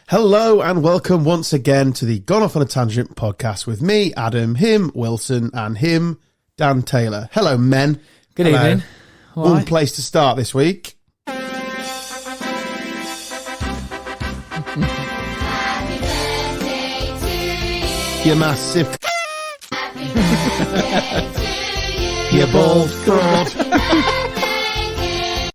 Hello and welcome once again to the Gone Off on a Tangent podcast with me, Adam, him, Wilson, and him, Dan Taylor. Hello, men. Good evening. One place to start this week. You massive. You bald fraud.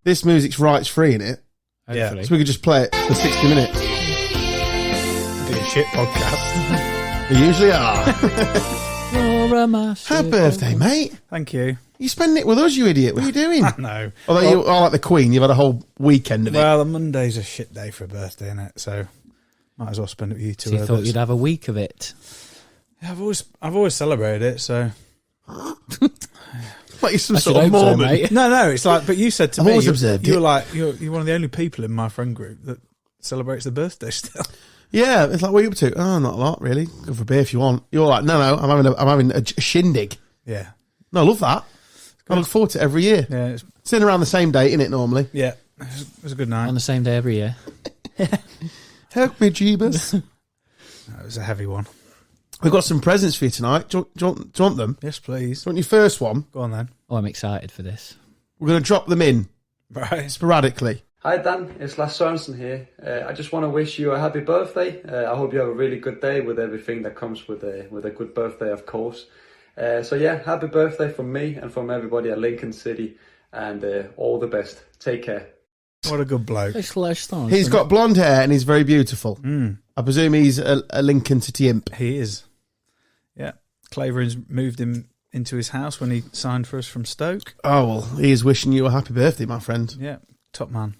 This music's rights free, innit? Hopefully. So we could just play it for 60 minutes. Do a shit podcast. We usually are. You're a massive Happy birthday, mate. Thank you. You spending it with us, you idiot. What are you doing? No. Although you are like the Queen, you've had a whole weekend of it. Well, Monday's a shit day for a birthday, innit? So might as well spend it with you two. So you thought you'd have a week of it. Yeah, I've always celebrated it, so. Like you're some I sort should of hope so, Mormon. mate. No, it's like, but you said to I've me, always observed you it. were like, you're one of the only people in my friend group that celebrates the birthday still. Yeah, it's like, what are you up to? Oh, not a lot, really. Go for a beer if you want. You're like, no, I'm having a shindig. Yeah. No, I love that. I look forward to it every year. Yeah. It's in around the same date, isn't it, normally? Yeah. It was a good night. On the same day every year. Help me, Jeebus. It was a heavy one. We've got some presents for you tonight. Do you want them? Yes, please. Do you want your first one? Go on then. Oh, I'm excited for this. We're going to drop them in Right. sporadically. Hi Dan, it's Lasse Sørensen here. I just want to wish you a happy birthday. I hope you have a really good day with everything that comes with a good birthday, of course. So yeah, happy birthday from me and from everybody at Lincoln City, and all the best. Take care. What a good bloke. He's got blonde hair and he's very beautiful. I presume he's a Lincoln City imp. He is. Yeah. Clavering's moved him into his house when he signed for us from Stoke. Oh, well, he is wishing you a happy birthday, my friend. Yeah. Top man.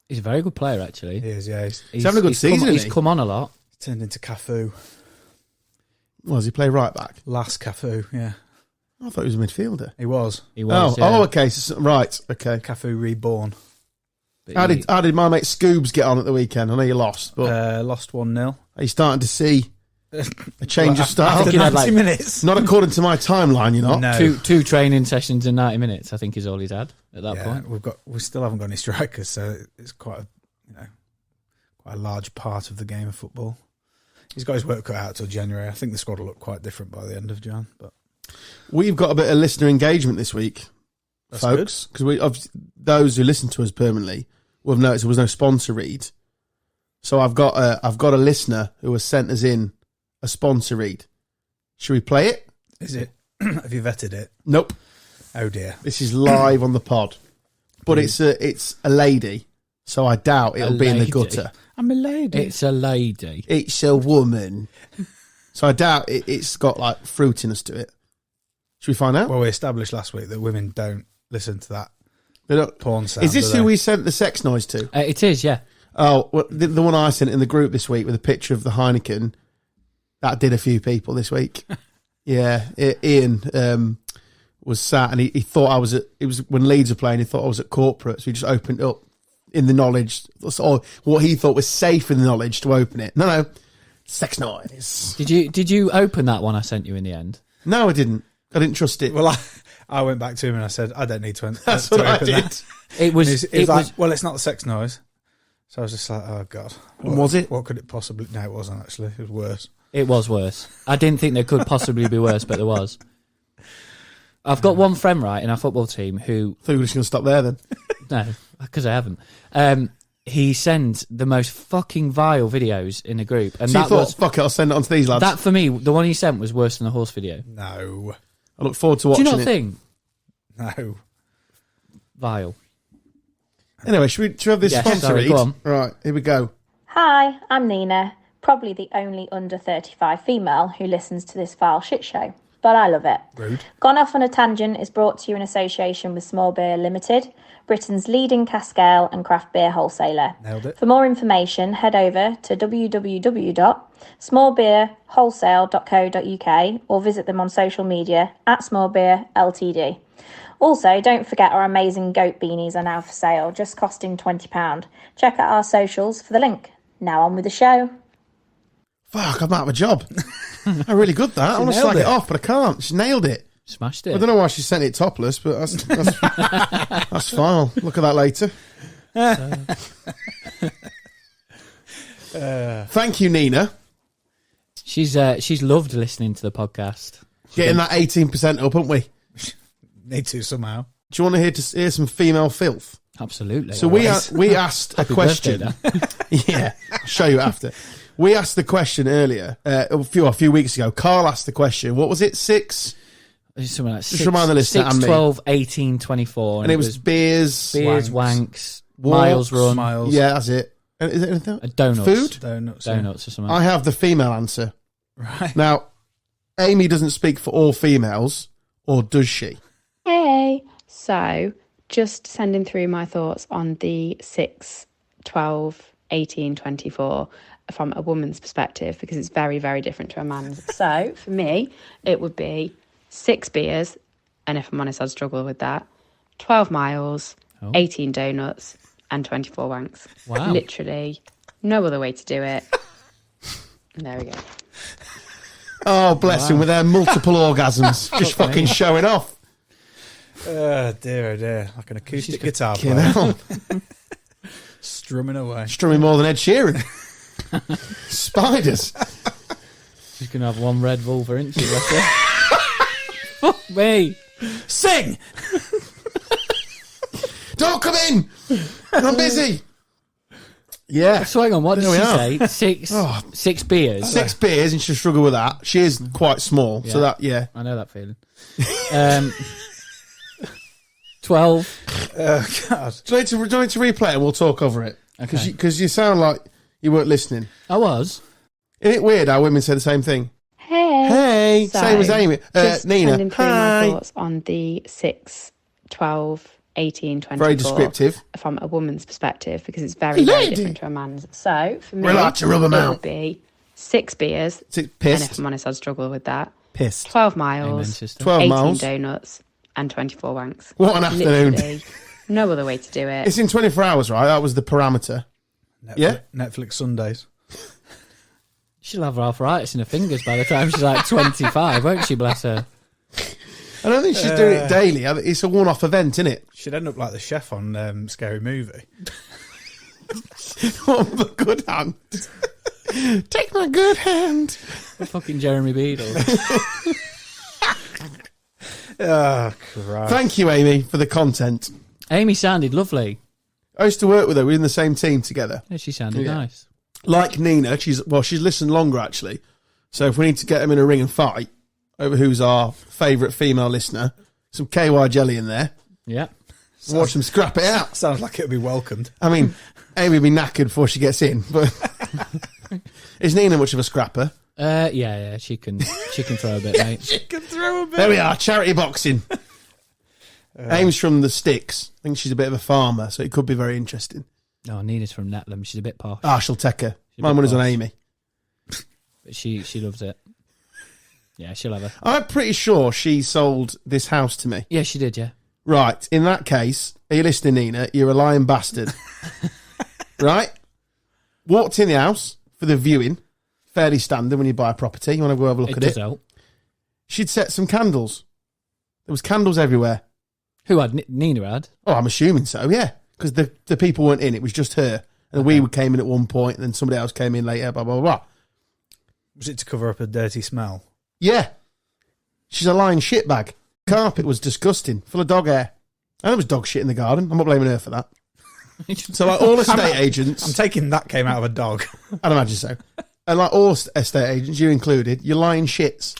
He's a very good player, actually. He is, yeah. He's having a good season, He's isn't he? come on a lot. Turned into Cafu. Well, does he play right back? Last Cafu, yeah. I thought he was a midfielder. He was. He was, yeah. Oh, okay. Right, okay. Cafu reborn. But How did my mate Scoobs get on at the weekend? I know you lost, but Lost 1-0. are you starting to see a change of style? think he had 90 like- minutes. Not according to my timeline, you're not. No. Two training sessions in 90 minutes, I think, is all he's had at that point. We still haven't got any strikers, so it's quite a large part of the game of football. He's got his work cut out till January. I think the squad will look quite different by the end of Jan. But We've got a bit of listener engagement this week, that's folks, because those who listen to us permanently will have noticed there was no sponsor read. So I've got a listener who has sent us in a sponsor read. Should we play it? good. Is it? Have you vetted it? Nope. Oh dear. This is live on the pod, but it's a lady, so I doubt it'll be in the lady. gutter. I'm a lady. It's a lady. It's a woman, so I doubt it's got like fruitiness to it. Should we find out? Well, we established last week that women don't listen to that They don't- porn sound. Is this do who they? we sent the sex noise to? It is, yeah. Oh, well, the one I sent in the group this week with a picture of the Heineken, that did a few people this week. Yeah, Ian was sat and he thought I was at, it was when Leeds were playing, he thought I was at corporate, so he just opened it up in the knowledge, or what he thought was safe in the knowledge to open it. No, sex noise. Did you open that one I sent you in the end? No, I didn't trust it. Well, I went back to him and I said, I don't need to. That's to what I open did. that. It was. And he was like, well, it's not the sex noise. So I was just like, oh God. Was it? What could it possibly... No, it wasn't actually. It was worse. It was worse. I didn't think there could possibly be worse, but there was. I've got one friend, right, in our football team who... I thought you were just going to stop there then. No, because I haven't. He sends the most fucking vile videos in a group. And So you that thought, was... fuck it, I'll send it on to these lads. That, for me, the one he sent was worse than the horse video. No. I look forward to Do watching you not it. think? No. Vile. Anyway, should we have this Yeah, sponsor sorry, read? go on. Right, here we go. Hi, I'm Nina, probably the only under 35 female who listens to this foul shit show, but I love it. Rude. Gone Off on a Tangent is brought to you in association with Small Beer Limited, Britain's leading cask ale and craft beer wholesaler. Nailed it. For more information, head over to www.smallbeerwholesale.co.uk or visit them on social media at smallbeerltd. Also, don't forget our amazing goat beanies are now for sale, just costing £20. Check out our socials for the link. Now on with the show. Fuck, I'm out of a job. Really good that. I want to nailed slag it it. off, but I can't. She nailed it. Smashed I it. don't know why she sent it topless, but that's that's fine. I'll look at that later. Thank you, Nina. She's loved listening to the podcast. Getting that 18% up, haven't we? Need to somehow. Do you want to hear some female filth? Absolutely. So we asked a question. Yeah, I'll show you after. We asked the question earlier, a few weeks ago. Carl asked the question. What was it? 6? Something like Just remind the listener 6, and me. 12, 18, 24. And it was beers, wanks, walks, miles run. Miles. Yeah, that's it. Is it anything? Donuts. Food? Donuts. Donuts or something. I have the female answer. Right. Now, Amy doesn't speak for all females, or does she? Hey, so just sending through my thoughts on the 6, 12, 18, 24 from a woman's perspective, because it's very, very different to a man's. So for me, it would be 6 beers, and if I'm honest, I'd struggle with that. 12 miles, 18 donuts, and 24 wanks. Wow. Literally, no other way to do it. There we go. Oh, bless him, with their multiple orgasms. Just fucking showing off. Dear, oh dear. Like an acoustic guitar Fucking player. hell. Strumming away. Strumming more than Ed Sheeran. Spiders. She's going to have one red vulva, isn't she? Fuck me. Sing! Don't come in. I'm busy. Yeah. So hang on, what did There she we say? 6 beers. 6 beers and she'll struggle with that. She is quite small. So Yeah. that, yeah. I know that feeling. 12. Oh, God. Do you need to replay it and we'll talk over it? Okay. Because you sound like you weren't listening. I was. Isn't it weird how women say the same thing? Hey. Hey. So, Same as Amy. just Nina. sending through Hi. my thoughts on the 6, 12, 18, 24 Very descriptive. from a woman's perspective, because it's very, very Lady. different to a man's. So for me, We like to rub 'em it out. would be 6 beers, Six and pissed. if I'm honest, I'd struggle with that. Pissed. 12 Amen, miles, sister. 12 18 miles. donuts, and 24 wanks. What an afternoon. Literally, no other way to do it. It's in 24 hours, right? That was the parameter. Yeah? Netflix Sundays. She'll have arthritis in her fingers by the time she's like 25, won't she, bless her? I don't think she's doing it daily. It's a one-off event, isn't it? She'd end up like the chef on Scary Movie. On the good hand. Take my good hand. Fucking Jeremy Beadle. Oh, Christ. Thank you, Amy, for the content. Amy sounded lovely. I used to work with her. We were in the same team together. Yeah, she sounded Yeah. nice. Like Nina, she's listened longer, actually. So if we need to get them in a ring and fight over who's our favourite female listener, some KY jelly in there. Yeah. Watch them scrap it out. Sounds like it would be welcomed. I mean, Amy will be knackered before she gets in, but is Nina much of a scrapper? Yeah, she can throw a bit, mate. She can throw a bit. There we are, charity boxing. Amy's from the sticks. I think she's a bit of a farmer, so it could be very interesting. No, Nina's from Netlham. She's a bit posh, Ah, she'll take her. She's a My bit money's on posh. Amy. but she loves it. Yeah, she'll have her. I'm pretty sure she sold this house to me. Yeah, she did, yeah. Right, in that case, are you listening, Nina? You're a lying bastard. Right? Walked in the house for the viewing. Fairly standard when you buy a property. You want to go have a look It at does it. help. She'd set some candles. There was candles everywhere. Who had? Nina had? Oh, I'm assuming so, yeah. Because the people weren't in. It was just her. And we came in at one point, and then somebody else came in later, blah, blah, blah. Was it to cover up a dirty smell? Yeah. She's a lying shitbag. Carpet was disgusting, full of dog hair. And there was dog shit in the garden. I'm not blaming her for that. So like all estate agents... I'm taking that came out of a dog. I'd imagine so. And like all estate agents, you included, you're lying shits.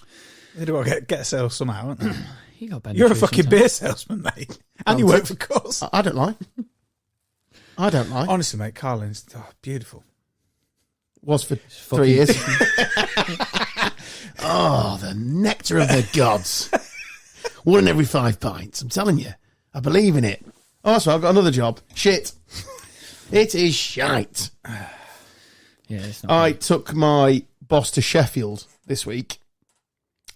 They do get a sale somehow, aren't they? You got better You're a food fucking sometimes. beer salesman, mate. And you work for Coles. I don't lie. I don't lie. Honestly, mate, Carlin's beautiful. Was for fucking- 3 years. Oh, the nectar of the gods. 1 in every 5 pints. I'm telling you. I believe in it. Also, I've got another job. Shit. It is shite. Yeah, it's not. I took my boss to Sheffield this week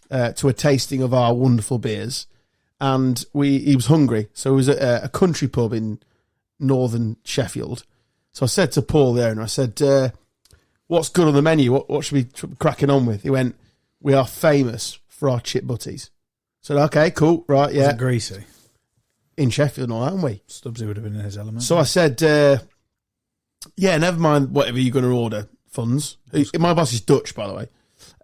to a tasting of our wonderful beers, and he was hungry, so it was at a country pub in northern Sheffield. So I said to Paul there, and I said, "What's good on the menu? What should we be cracking on with?" He went, "We are famous for our chip butties." I said, "Okay, cool, right, Was yeah." it greasy? In Sheffield and all that, aren't we? Stubbsy would have been in his element. So I said, "Yeah, never mind whatever you're going to order. Funds. My boss is Dutch, by the way,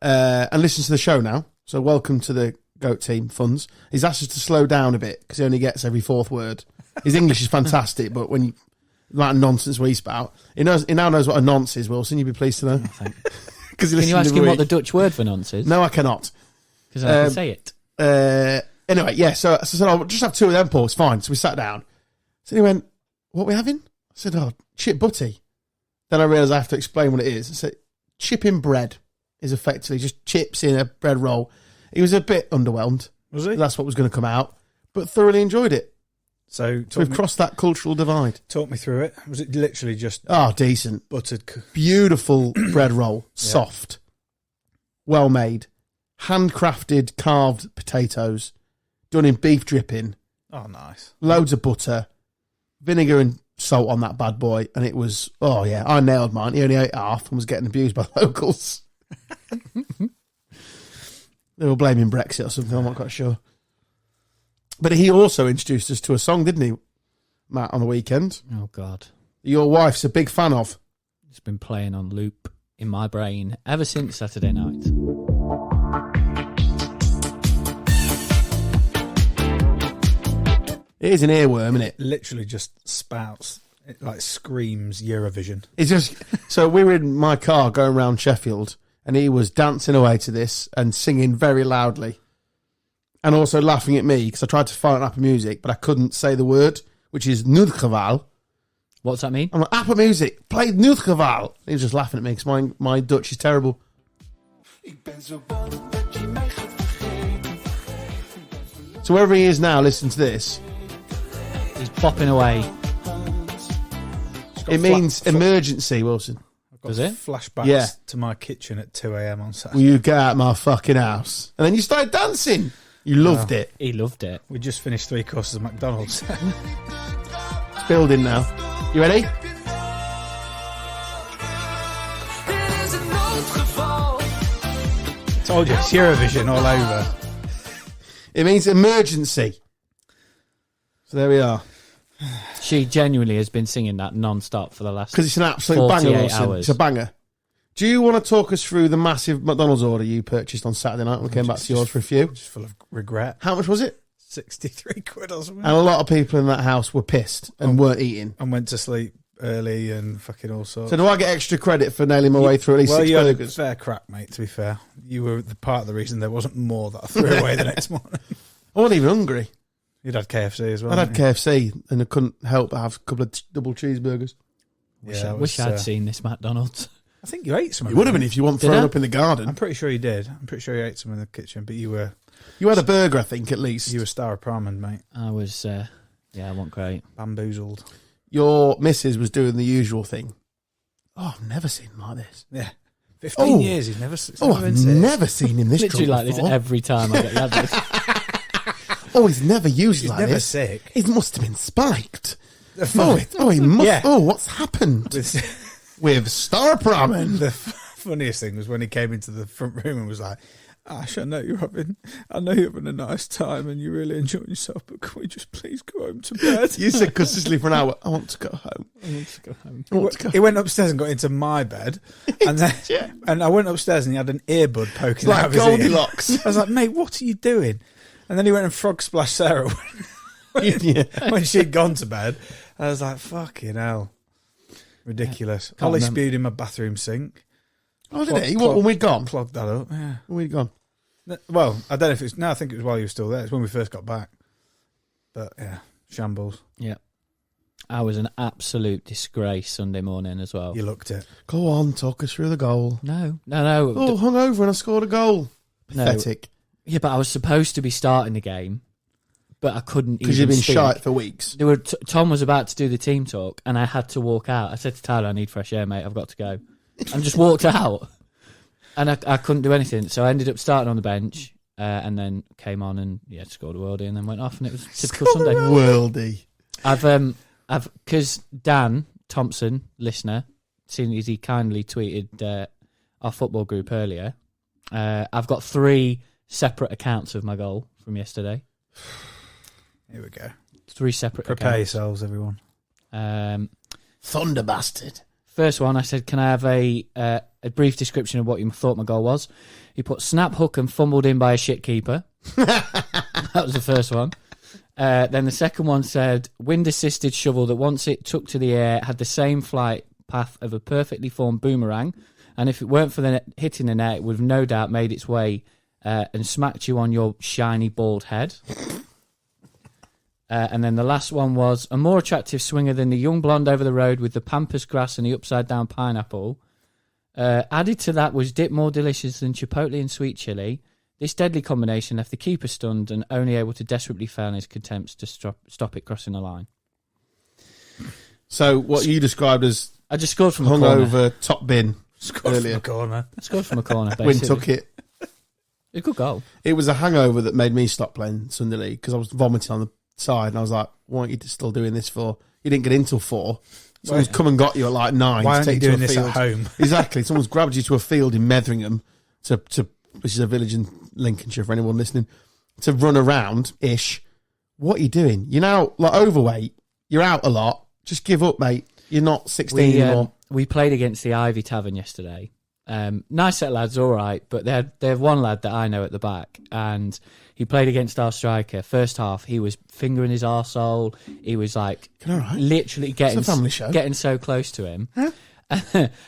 and listens to the show now. So welcome to the GOAT team, Funds. He's asked us to slow down a bit because he only gets every fourth word. His English is fantastic, but when you like nonsense we spout, he now knows what a nonce is. Wilson, you'd be pleased to know. Can you ask him what the Dutch word for nonce is? No, I cannot. Because I can say it. Anyway, yeah. So I said, "I'll just have two of them, Paul. It's fine." So we sat down. So he went, "What are we having?" I said, "Oh, chip butty." Then I realised I have to explain what it is. I said, chipping bread is effectively just chips in a bread roll. He was a bit underwhelmed. Was he? That's what was going to come out, but thoroughly enjoyed it. So we've crossed that cultural divide. Talk me through it. Was it literally just decent, buttered, beautiful bread roll, soft, well made, handcrafted carved potatoes, done in beef dripping. Oh, nice. Loads of butter, vinegar and salt on that bad boy, and it was I nailed mine. He only ate half and was getting abused by locals. They were blaming Brexit or something, I'm not quite sure. But he also introduced us to a song, didn't he, Matt, on the weekend? Oh, God. Your wife's a big fan of. It's been playing on loop in my brain ever since Saturday night. It is an earworm, isn't it? Literally just spouts. It like screams Eurovision. It's just so we were in my car going around Sheffield, and he was dancing away to this and singing very loudly, and also laughing at me because I tried to find Apple Music, but I couldn't say the word, which is Noodgeval. What's that mean? I'm like, Apple Music, play Noodgeval. He was just laughing at me because my Dutch is terrible. So wherever he is now, listen to this. He's popping away. It means emergency, Wilson. I've got Does it? flashbacks to my kitchen at 2 a.m. on Saturday. Will you get out of my fucking house? And then you started dancing. You loved it. He loved it. We just finished 3 courses of McDonald's. It's building now. You ready? Told you, it's Eurovision all over. It means emergency. So there we are. She genuinely has been singing that non-stop for the last Because it's an absolute 48 banger, Wilson. hours. It's a banger. Do you want to talk us through the massive McDonald's order you purchased on Saturday night? We came back to yours for a few. Just full of regret. How much was it? 63 quid or something. And a lot of people in that house were pissed and weren't eating. And went to sleep early and fucking all sorts. So do I get extra credit for nailing my way through at least 6 you had a burgers? fair crack, mate, to be fair. You were the part of the reason there wasn't more that I threw away the next morning. I wasn't even hungry. You'd had KFC as well. I'd had hadn't you? KFC and I couldn't help but have a couple of double cheeseburgers. Wish I'd seen this McDonald's. I think you ate some. You would have been if you weren't thrown up in the garden. I'm pretty sure you did. I'm pretty sure you ate some in the kitchen, but you You had a burger, I think, at least. were star of Pramen, mate. I was, I wasn't great. Bamboozled. Your missus was doing the usual thing. Oh, I've never seen him like this. Yeah. 15 years, he's never I've never seen him this Literally drunk like this before. every time I get the advice. Oh, he's never used He's like never this. sick. It must have been spiked. He must. Yeah. Oh, what's happened with Star Pramen? The funniest thing was when he came into the front room and was like, Ash, I know you're having a nice time and you're really enjoying yourself, but can we just please go home to bed? You said consistently for an hour, I want to go home. He went upstairs and got into my bed, and then and I went upstairs and he had an earbud poking out of his ear. Goldilocks. I was like, mate, what are you doing? And then he went and frog splashed Sarah when she'd gone to bed. I was like, fucking hell. Ridiculous. Holly spewed in my bathroom sink. Oh, did he? When we'd gone? Clogged that up, yeah. When we'd gone. Well, I don't know if it's... No, I think it was while you were still there. It's when we first got back. But, yeah, shambles. Yeah. I was an absolute disgrace Sunday morning as well. You looked it. Go on, talk us through the goal. No. Oh, hung over and I scored a goal. Pathetic. Yeah, but I was supposed to be starting the game, but I couldn't because you've been shite for weeks. Tom was about to do the team talk, and I had to walk out. I said to Tyler, I need fresh air, mate. I've got to go. And just walked out. And I couldn't do anything. So I ended up starting on the bench and then came on and, scored a worldie and then went off. And it was a typical Sunday. Worldie. I've because Dan Thompson, listener, seeing as he kindly tweeted our football group earlier, I've got 3 separate accounts of my goal from yesterday. Here we go. 3 separate Prepare accounts. yourselves, everyone. Thunder bastard. First one, I said, can I have a brief description of what you thought my goal was? He put snap hook and fumbled in by a shit keeper. That was the first one. Then the second one said, wind-assisted shovel that once it took to the air had the same flight path of a perfectly formed boomerang, and if it weren't for the hitting the net, it would have no doubt made its way and smacked you on your shiny bald head. And then the last one was a more attractive swinger than the young blonde over the road with the pampas grass and the upside-down pineapple. Added to that was dip more delicious than chipotle and sweet chili. This deadly combination left the keeper stunned and only able to desperately fail in his attempts to stop it crossing the line. So what you described as I just scored from a corner. hungover top bin Scored earlier. from a corner. I scored from a corner, basically. Win took it. A good goal. It was a hangover that made me stop playing Sunday League because I was vomiting on the side and I was like, what are you still doing this for? You didn't get in till 4. Someone's come and got you at like 9. Why to aren't you take you doing to a this field. at home? Exactly. Someone's grabbed you to a field in Metheringham, which is a village in Lincolnshire for anyone listening, to run around-ish. What are you doing? You're now like overweight. You're out a lot. Just give up, mate. You're not 16 anymore. We played against the Ivy Tavern yesterday. Nice set of lads, all right, but they have one lad that I know at the back, and he played against our striker. First half, he was fingering his arsehole. He was like literally getting so close to him. Huh?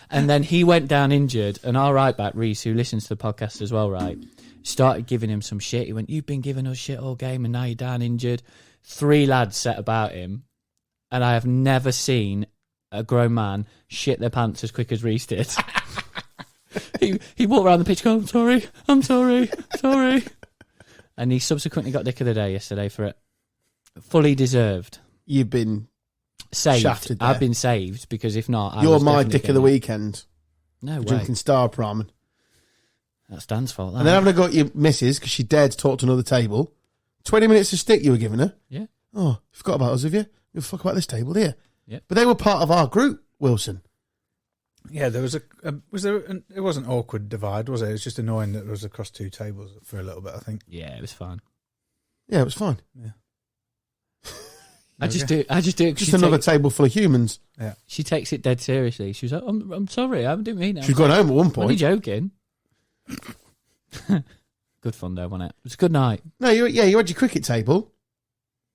And then he went down injured, and our right back, Reese, who listens to the podcast as well, right, started giving him some shit. He went, you've been giving us shit all game, and now you're down injured. 3 lads set about him, and I have never seen a grown man shit their pants as quick as Reese did. He walked around the pitch going, I'm sorry. And he subsequently got Dick of the Day yesterday for it. Fully deserved. You've been saved. shafted there. I've been saved because if not, You're my Dick of the weekend. No way. Drinking Star Ramen. That's Dan's fault. That. And then having got your missus because she dared to talk to another table. 20 minutes of stick you were giving her. Yeah. Oh, you forgot about us, have you? You fuck about this table here. Yeah. But they were part of our group, Wilson. Yeah, there was it wasn't awkward divide, was it? It was just annoying that it was across 2 tables for a little bit, I think. Yeah, it was fine. Yeah, it was fine. Yeah. I just do it. Just another table full of humans. Yeah. She takes it dead seriously. She was like, I'm sorry, I didn't mean it. She was going home at one I'm only point. joking. Good fun though, wasn't it? It was a good night. No, you had your cricket table.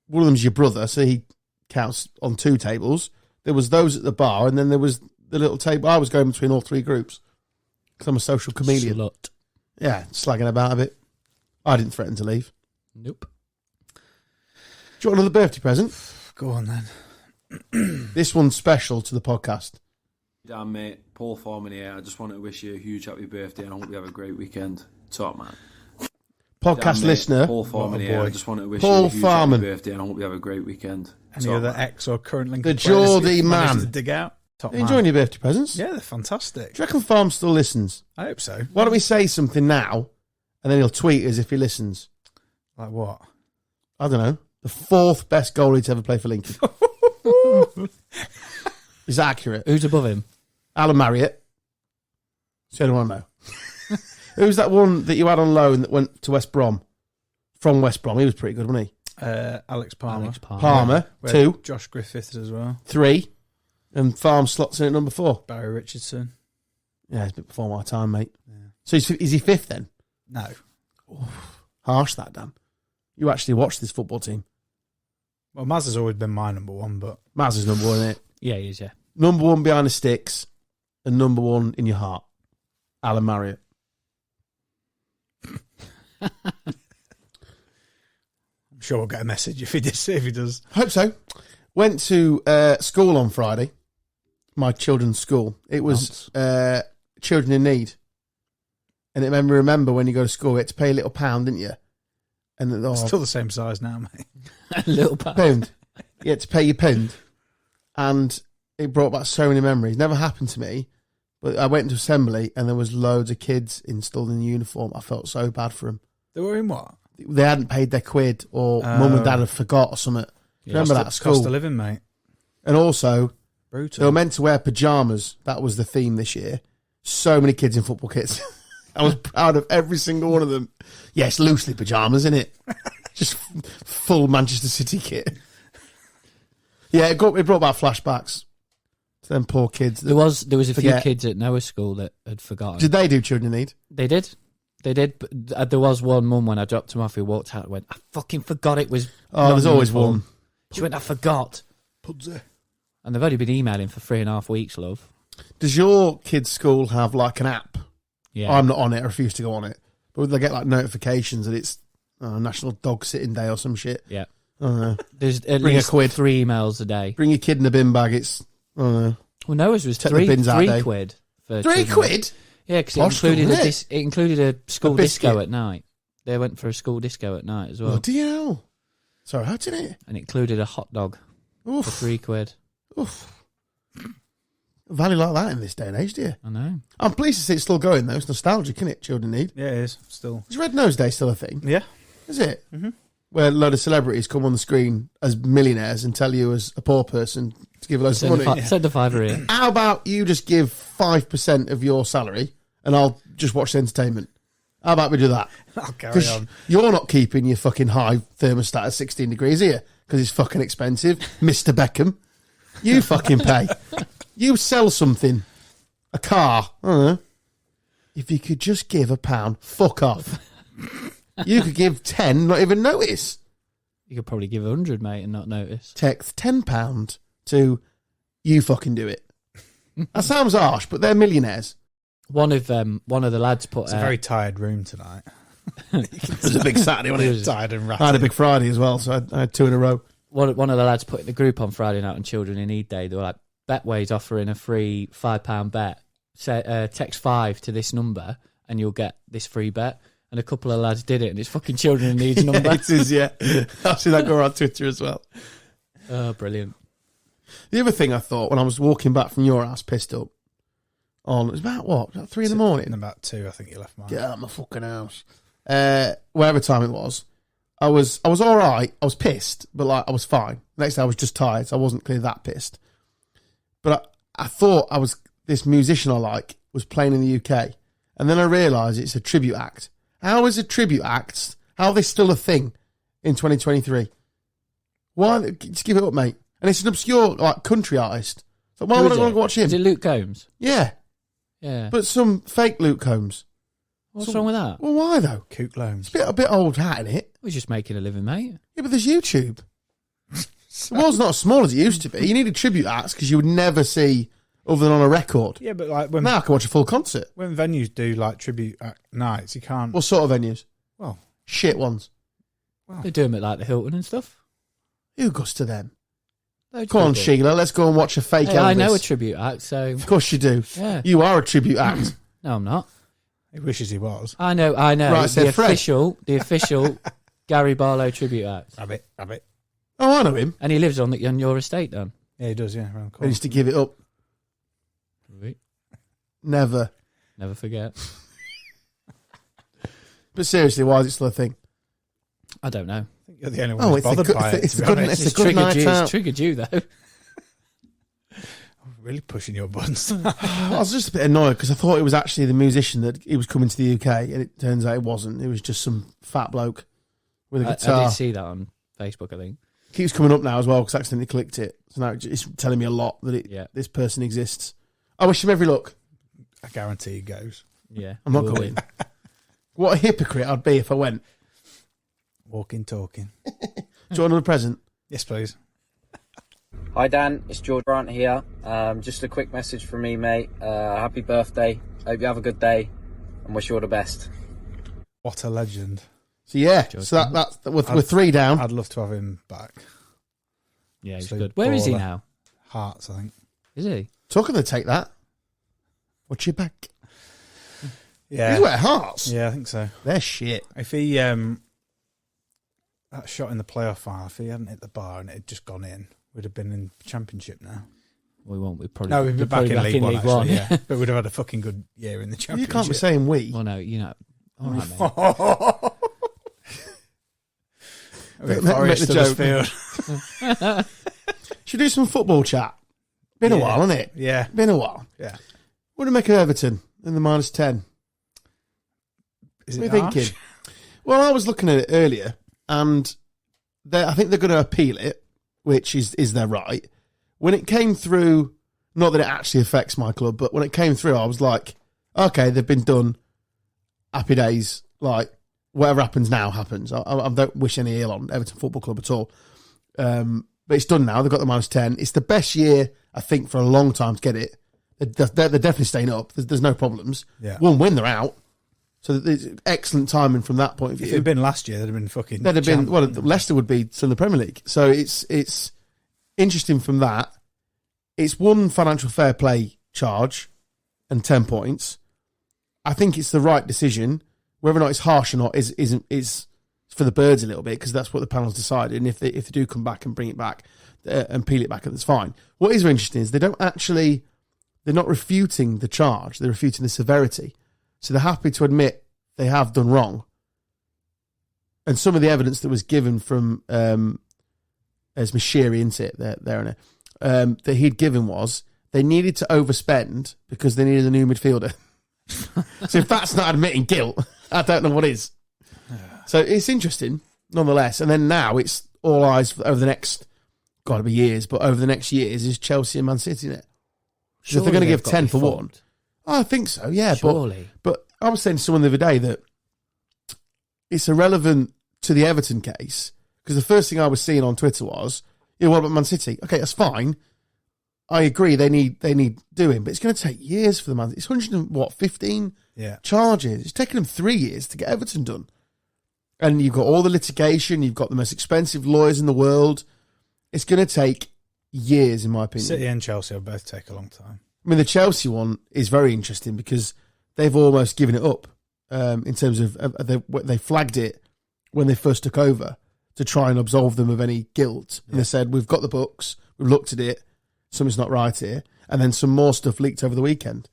One of them's your brother, so he counts on 2 tables. There was those at the bar, and then there was the little table. I was going between all 3 groups because I'm a social chameleon. Slut. Yeah, slagging about a bit. I didn't threaten to leave. Nope. Do you want another birthday present? Go on then. This one's special to the podcast. Dan, mate, Paul Foreman here. I just want to wish you a huge happy birthday. I hope you have a great weekend. Top man. Podcast Dan, listener. Paul Foreman here. I just want to wish Paul you a huge Farman. happy birthday. I hope you have a great weekend. Any Top other man. ex or current Lincoln The players Geordie you've managed man. to dig out? Top Are you man. enjoying your birthday presents? Yeah, they're fantastic. Do you reckon Farm still listens? I hope so. Why don't we say something now, and then he'll tweet us if he listens? Like what? I don't know. The 4th best goalie to ever play for Lincoln. Is that accurate? Who's above him? Alan Marriott. So I don't want to know. Who's that one that you had on loan that went to West Brom? From West Brom. He was pretty good, wasn't he? Alex Palmer. Palmer, We had 2. Josh Griffiths as well. 3. And Farm slots in at number 4. Barry Richardson. Yeah, it's a bit before my time, mate. Yeah. So is he 5th then? No. Harsh that, Dan. You actually watched this football team. Well, Maz has always been my number 1, but Maz is number 1, isn't it? Yeah, he is, yeah. Number 1 behind the sticks and number 1 in your heart. Alan Marriott. I'm sure we'll get a message if he does. Hope so. Went to school on Friday. My children's school. It was children in need. And it made me remember when you go to school, you had to pay a little £1, didn't you? And Still the same size now, mate. A little pound. £1. You had to pay your £1. And it brought back so many memories. Never happened to me. But I went to assembly and there was loads of kids installed in uniform. I felt so bad for them. They were in what? They hadn't paid their quid or mum and dad had forgot or something. Yeah, Remember that at school? Cost of living, mate. And also, Brutal. they were meant to wear pyjamas. That was the theme this year. So many kids in football kits. I was proud of every single one of them. Yes, loosely pyjamas, innit? Just full Manchester City kit. Yeah, it brought back flashbacks. Them poor kids. There was a few forget. kids at Noah's school that had forgotten. Did they do Children in Need? They did. But there was one mum when I dropped him off who walked out and went, I fucking forgot it was. Oh, there's always uniform." one. She went, I forgot. Pudsey. And they've only been emailing for 3.5 weeks, love. Does your kids' school have like an app? Yeah. I'm not on it. I refuse to go on it. But they get like notifications that it's National Dog Sitting Day or some shit. Yeah. I don't know. There's at Bring a least quid. 3 emails a day. Bring your kid in a bin bag. It's I don't know. Well, Noah's was Take the three bins out there. quid. For £3 children. Yeah, because Posh school, isn't it? it included a school A biscuit. disco at night. They went for a school disco at night as well. Bloody hell. Sorry, how did it? And it included a hot dog Oof. for £3. Oof. Value like that in this day and age, do you? I know. I'm pleased to see it's still going, though. It's nostalgic, isn't it? Children Need. Yeah, it is. Still. Is Red Nose Day still a thing? Yeah. Is it? Mm-hmm. Where a load of celebrities come on the screen as millionaires and tell you as a poor person to give loads of money. Send a fiver in. How about you just give 5% of your salary and I'll just watch the entertainment? How about we do that? I'll carry 'Cause on. you're not keeping your fucking high thermostat at 16 degrees here because it's fucking expensive. Mr. Beckham, you fucking pay. You sell something, a car, I don't know. If you could just give £1, fuck off. You could give 10, not even notice. You could probably give 100, mate, and not notice. Text £10 to you fucking do it. That sounds harsh, but they're millionaires. One of the lads put. It's a very tired room tonight. It was a big Saturday, wasn't it? Tired and I rattled. had a big Friday as well, so I had 2 in a row. One of the lads put in the group on Friday night on Children in Need Day. They were like, Betway's offering a free £5 bet. Text 5 to this number and you'll get this free bet. And a couple of lads did it, and it's fucking Children in Need's number. It is, yeah. I've seen that go around Twitter as well. Oh, brilliant. The other thing I thought when I was walking back from your house, pissed up, it was about what? About 3 in the morning? In about 2, I think you left mine. Get out of my fucking house. Whatever time it was, I was all right. I was pissed, but like I was fine. Next day I was just tired, so I wasn't clearly that pissed. But I thought this musician I like was playing in the UK, and then I realised it's a tribute act. How is a tribute act? How are they still a thing in 2023? Why? Just give it up, mate. And it's an obscure like country artist. So why Who would I is want it? to watch him? Is it Luke Combs? Yeah, Yeah. but some fake Luke Combs. What's wrong with that? Well, why though? Coot Loans. It's a bit old hat in it. We're just making a living, mate. Yeah, but there's YouTube. The world's not as small as it used to be. You needed tribute acts because you would never see other than on a record. Yeah, but like when Now I can watch a full concert. venues do like tribute act nights, you can't. What sort of venues? Well, Shit ones. They do them at like the Hilton and stuff. Who goes to them? Loads Come of on, people. Sheila, let's go and watch a fake Hey, Elvis. I know a tribute act, so Of course you do. yeah. You are a tribute act. No, I'm not. he wishes he was. I know. Right, the so Fred. the official Gary Barlow tribute act, Rabbit. Oh, I know him. and he lives on your estate, Dan. Yeah, he does. Yeah, around the I corner. used to give it up. Never. Never forget. But seriously, why is it still a thing? I don't know. I think you're the only one Oh, who's it's a bothered good- by it. it's to a be good- honest. it's a good night out. It's triggered you though. Really pushing your buttons. I was just a bit annoyed because I thought it was actually the musician that he was coming to the UK, and it turns out it wasn't. It was just some fat bloke with a I guitar. did see that on Facebook. I think. Keeps coming up now as well because I accidentally clicked it. So now it's telling me a lot that this person exists. I wish him every luck. I guarantee he goes. Yeah, I'm not will going. be. What a hypocrite I'd be if I went. Walking, talking. Do you want another present? Yes, please. Hi Dan, it's George Grant here. Just a quick message from me, mate. Happy birthday. Hope you have a good day and wish you all the best. What a legend. So yeah, so that's we're 3 down. I'd love to have him back. Yeah, he's So good. Where is he baller. now? Hearts, I think. Is he? Talking to take that. Watch your back. Yeah. He's wear Hearts. Yeah, I think so. They're shit. If he that shot in the playoff final, if he hadn't hit the bar and it had just gone in, we'd have been in championship now. We won't. We probably. No, we'd be back in League One, actually, One. yeah. But we'd have had a fucking good year in the You championship. can't be saying we. Well, no, you know. All right, mate. Make Make the joke. Should do some football chat. Been a while, hasn't it? Yeah. Been a while. Yeah. What do you make of Everton in the -10? Is What it are you harsh? thinking? Well, I was looking at it earlier, and I think they're going to appeal it, which is their right. When it came through Not that it actually affects my club, but when it came through, I was like, okay, they've been done. Happy days. Like, whatever happens now happens. I don't wish any ill on Everton Football Club at all. But it's done now. They've got the -10. It's the best year, I think, for a long time to get it. They're definitely staying up. There's no problems. Yeah. One win, they're out. So it's excellent timing from that point of view. If it had been last year, they'd have been fucking. They'd have been. Well, Leicester would be still in the Premier League. So it's interesting from that. It's one financial fair play charge and 10 points. I think it's the right decision. Whether or not it's harsh or not is for the birds a little bit, because that's what the panel's decided. And if they do come back and bring it back and peel it back, that's fine. What is interesting is they're not refuting the charge; they're refuting the severity. So they're happy to admit they have done wrong. And some of the evidence that was given from as Mashiri, isn't it? There in it. That he'd given was they needed to overspend because they needed a new midfielder. So if that's not admitting guilt, I don't know what is. So it's interesting, nonetheless. And then now it's all eyes over the next, got to be years, but over the next years is Chelsea and Man City in it. So if they're going to give 10 for one, I think so, yeah. Surely. But I was saying to someone the other day that it's irrelevant to the Everton case, because the first thing I was seeing on Twitter was, what about Man City? Okay, that's fine. I agree, they need doing, but it's going to take years for the Man City. It's 115 charges. It's taken them 3 years to get Everton done. And you've got all the litigation, you've got the most expensive lawyers in the world. It's going to take years, in my opinion. City and Chelsea will both take a long time. I mean, the Chelsea one is very interesting because they've almost given it up in terms of they flagged it when they first took over to try and absolve them of any guilt. And they said, we've got the books, we've looked at it, something's not right here. And then some more stuff leaked over the weekend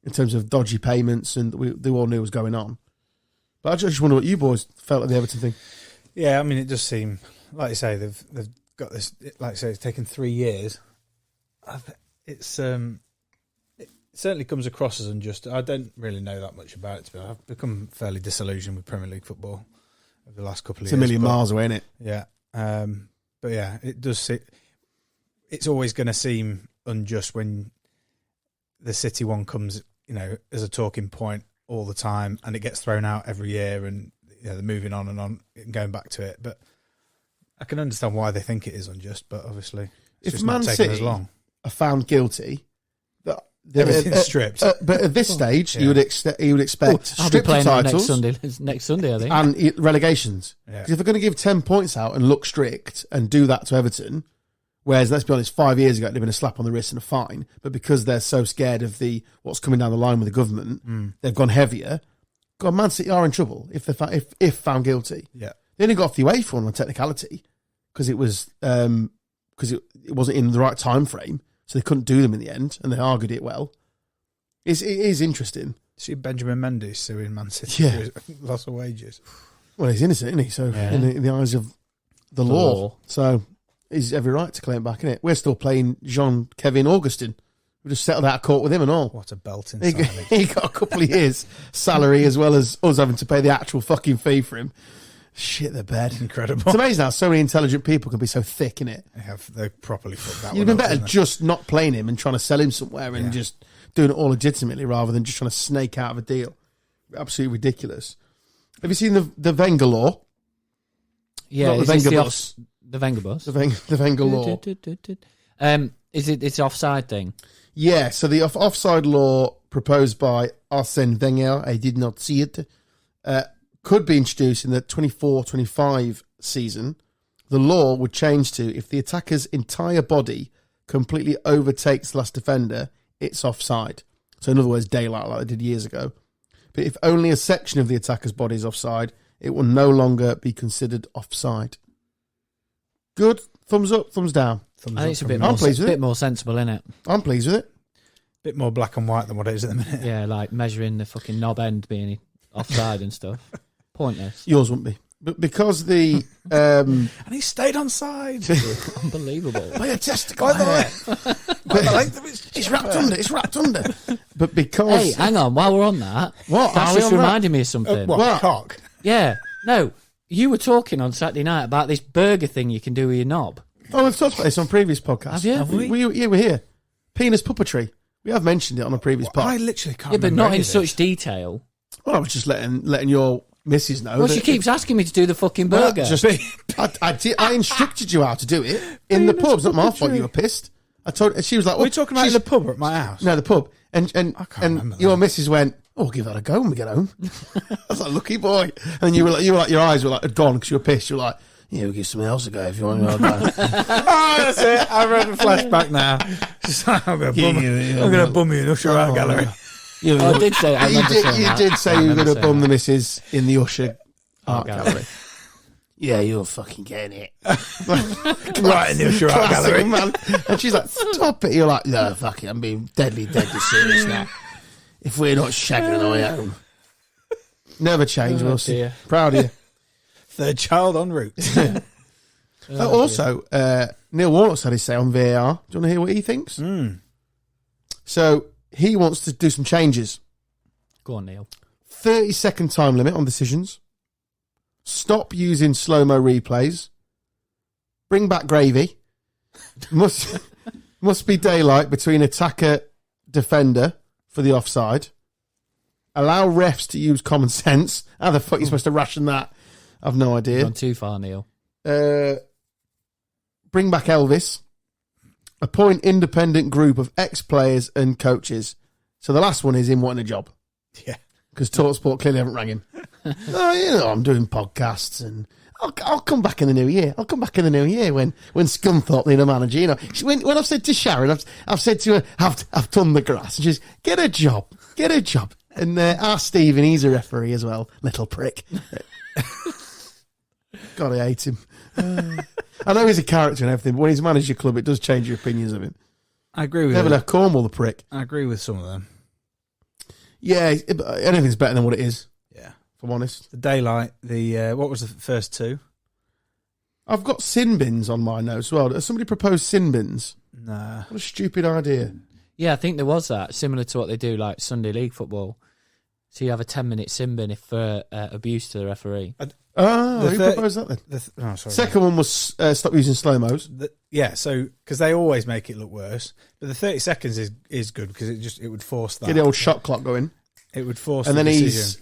in terms of dodgy payments, and they all knew what was going on. But I just wonder what you boys felt of the Everton thing. Yeah, I mean, it does seem, like you say, they've got this, like I say, it's taken 3 years. It certainly comes across as unjust. I don't really know that much about it, but I've become fairly disillusioned with Premier League football over the last couple of years. It's a million miles away, isn't it? Yeah. But yeah, it does. It's always going to seem unjust when the City one comes, as a talking point all the time, and it gets thrown out every year, and they're moving on and going back to it. But I can understand why they think it is unjust, but obviously it's just Man not taking City as long. Are found guilty, Everything's stripped. But at this stage, you would expect I'll be stripped playing titles next Sunday, I think. and relegations. Yeah. Because if they're going to give 10 points out and look strict and do that to Everton, whereas let's be honest, 5 years ago it'd have been a slap on the wrist and a fine, but because they're so scared of what's coming down the line with the government, they've gone heavier. God, Man City are in trouble if they found guilty. Yeah, they only got off the UEFA one on technicality because it was because it wasn't in the right time frame. So they couldn't do them in the end, and they argued it well. It is interesting. See Benjamin Mendy suing Man City for his loss of wages. Well, he's innocent, isn't he? So in the eyes of the law. So he's every right to claim back, innit? We're still playing Jean-Kevin Augustin. We just settled out of court with him and all. What a belting signing. He got a couple of years salary as well as us having to pay the actual fucking fee for him. Shit the bed. Incredible. It's amazing how so many intelligent people can be so thick, innit? They properly fucked that one. You'd been better just not playing him and trying to sell him somewhere and just doing it all legitimately rather than just trying to snake out of a deal. Absolutely ridiculous. Have you seen the Wenger law? Yeah, not the Wenger bus. The Wenger bus. The Wenger law. Is it's offside thing? Yeah, so the offside law proposed by Arsene Wenger, I did not see it, could be introduced in the 24-25 season. The law would change to if the attacker's entire body completely overtakes the last defender, it's offside. So in other words, daylight like they did years ago. But if only a section of the attacker's body is offside, it will no longer be considered offside. Good? Thumbs up, thumbs down? I think it's a bit more sensible, isn't it? I'm pleased with it. Bit more black and white than what it is at the minute. Yeah, like measuring the fucking knob end being offside and stuff. Pointless. Yours wouldn't be. But because the... and he stayed on side. Unbelievable. By a testicle. It's wrapped under. But because... Hey, hang on. While we're on that, what? That's just reminded me of something. What? Cock? Yeah. No. You were talking on Saturday night about this burger thing you can do with your knob. Oh, we've talked about this on previous podcasts. Have you? We were here. Penis puppetry. We have mentioned it on a previous I part. literally can't. Yeah, but remember not any in of this. such detail. Well, I was just letting your missus know. Well, that she keeps asking me to do the fucking Well, burger. I instructed you how to do it in the pub. It's not my fault you were pissed. I told. She was like, We're talking about in the pub or at my house. No, the pub. And remember your that. missus went, "Oh, we'll give that a go when we get home." I was like, "Lucky boy." And you were like, your eyes were like had gone because you were pissed. You were like, "Yeah, we'll give something else a go if you want to go down." That's it. I read the flashback now. Just like, I'm going to bum you in Usher Art Gallery. I did say. I remember saying You that. did say I you were remember going to saying bum the that. missus in the Usher Art Gallery. Gallery. Yeah, you're fucking getting it. Right in the Usher Art Classic, Gallery. man. And she's like, "Stop it." You're like, "No, fuck it. I'm being deadly serious now. If we're not shagging on our own." Never change, Wilson. dear. Proud of you. Third child en route. Also, Neil Warnock's had his say on VAR. Do you want to hear what he thinks? So he wants to do some changes. Go on, Neil. 30-second time limit on decisions. Stop using slow-mo replays. Bring back gravy. Must be daylight between attacker defender for the offside. Allow refs to use common sense. How the fuck are you supposed to ration that? I've no idea. Gone too far, Neil. Bring back Elvis. Appoint independent group of ex-players and coaches. So the last one is him wanting a job. Yeah. Because TalkSport clearly haven't rang him. I'm doing podcasts and I'll come back in the new year. I'll come back in the new year when Scunthorpe need a manager. You know, when I've said to Sharon, I've said to her, I've done the grass. And she's, get a job. And our Stephen, he's a referee as well. Little prick. God, I hate him. I know he's a character and everything, but when he's managed your club, it does change your opinions of him. I agree with Never you. left Cornwall, the prick. I agree with some of them. Yeah, anything's better than what it is. Yeah. If I'm honest. The daylight, what was the first two? I've got sin bins on my notes as well. Has somebody proposed sin bins? Nah. What a stupid idea. Yeah, I think there was that, similar to what they do like Sunday League football. So you have a 10-minute sin bin if for abuse to the referee. Oh, who proposed that then? Sorry. Second one was stop using slow-mos. So because they always make it look worse, but the 30 seconds is good because it would force that. Get the old shot clock going. It would force. And the then decision.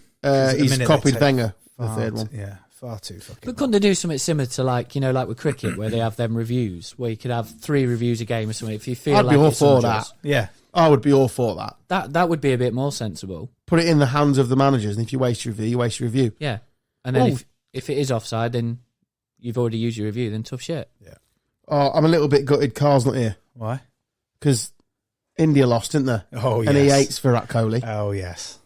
he's copied Wenger for the Far third one. Yeah, far too fucking. But couldn't they do something similar to like with cricket where they have them reviews where you could have 3 reviews a game or something if you feel I'd like be all it's for unjust. that. Yeah, I would be all for that. That would be a bit more sensible. Put it in the hands of the managers, and if you waste your review, you waste your review. Yeah. And then if it is offside, then you've already used your review, then tough shit. Yeah. Oh, I'm a little bit gutted Carl's not here. Why? Because India lost, didn't they? Oh, yes. And he hates Virat Kohli. Oh, yes.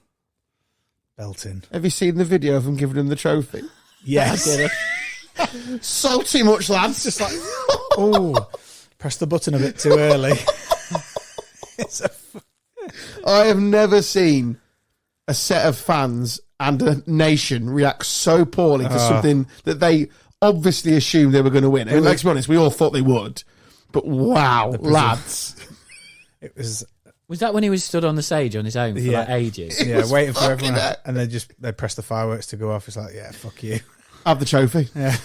Belting. Have you seen the video of him giving him the trophy? Yes. Salty much, lads. Just like, oh, press the button a bit too early. I have never seen a set of fans and a nation react so poorly to something that they obviously assumed they were going to win. And let's be honest, we all thought they would. But wow, lads. It was... Was that when he was stood on the stage on his own for like ages? Yeah, waiting for everyone. And they press the fireworks to go off. It's like, yeah, fuck you. Have the trophy. Yeah.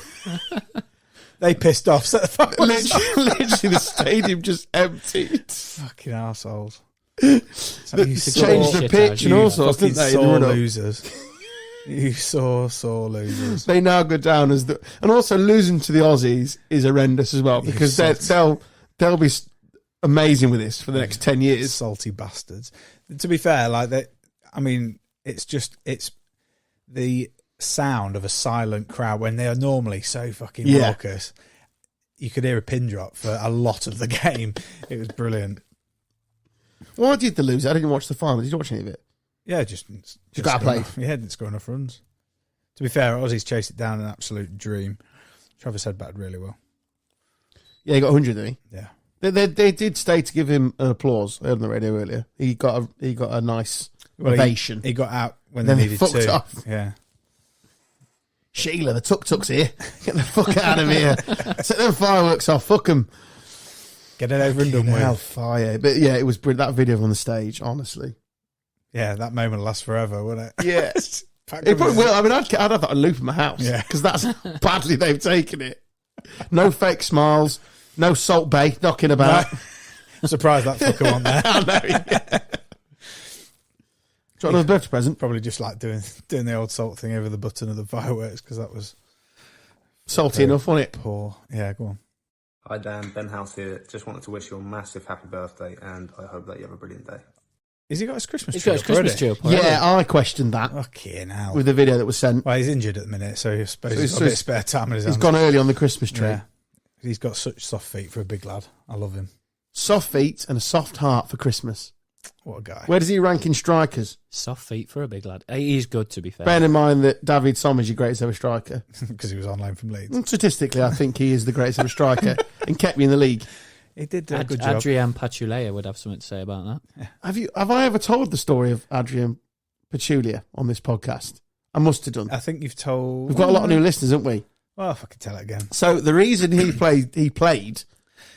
They pissed off. Set the fireworks off. Literally, the stadium just emptied. Fucking arseholes. Changed the pitch and all sorts, didn't they? Sore losers. You sore losers. They now go down as the... And also losing to the Aussies is horrendous as well because they'll be amazing with this for the next 10 years. Salty bastards. To be fair, like that, I mean, it's the sound of a silent crowd when they are normally so fucking raucous. You could hear a pin drop for a lot of the game. It was brilliant. Why did they lose? I didn't watch the final. Did you watch any of it? Yeah, just got to play. Yeah, didn't score enough runs. To be fair, Aussies chased it down an absolute dream. Travis Head batted really well. Yeah, he got 100, didn't he? Yeah. They did stay to give him an applause. I heard on the radio earlier. He got a nice ovation. He got out when Then they he needed fucked to. off. Yeah. Sheila, the tuk-tuk's here. Get the fuck out of here. Set them fireworks off. Fuck them. Get it over and done with. Hellfire. But yeah, it was brilliant. That video on the stage, honestly. Yeah, that moment will last forever, won't it? Yes. It probably will. I mean, I'd have that on loop in my house. Yeah. Because that's badly they've taken it. No fake smiles. No Salt Bay knocking about. Surprised that fucker wasn't there. I know, yeah. Do you want another birthday present? Probably just like doing the old salt thing over the button of the fireworks because that was Salty enough, wasn't it? poor. Yeah, go on. Hi Dan, Ben House here. Just wanted to wish you a massive happy birthday and I hope that you have a brilliant day. Has he got his Christmas He's tree got his up Christmas already? tree up already. Yeah, I questioned that Okay, now. with the video that was sent. Well, he's injured at the minute, so I suppose So he's got a bit of spare time in his He's hands. gone early on the Christmas tree. Yeah. He's got such soft feet for a big lad. I love him. Soft feet and a soft heart for Christmas. What a guy. Where does he rank in strikers? Soft feet for a big lad. He's good, to be fair. Bearing in mind that David Sommer is your greatest ever striker. Because he was on loan from Leeds. Statistically, I think he is the greatest ever striker and kept me in the league. He did do a good job. Adrian Pachulea would have something to say about that. Have I ever told the story of Adrian Pachulia on this podcast? I must have done. I think you've told... We've got a lot of new listeners, haven't we? Well, if I could tell it again. So the reason he played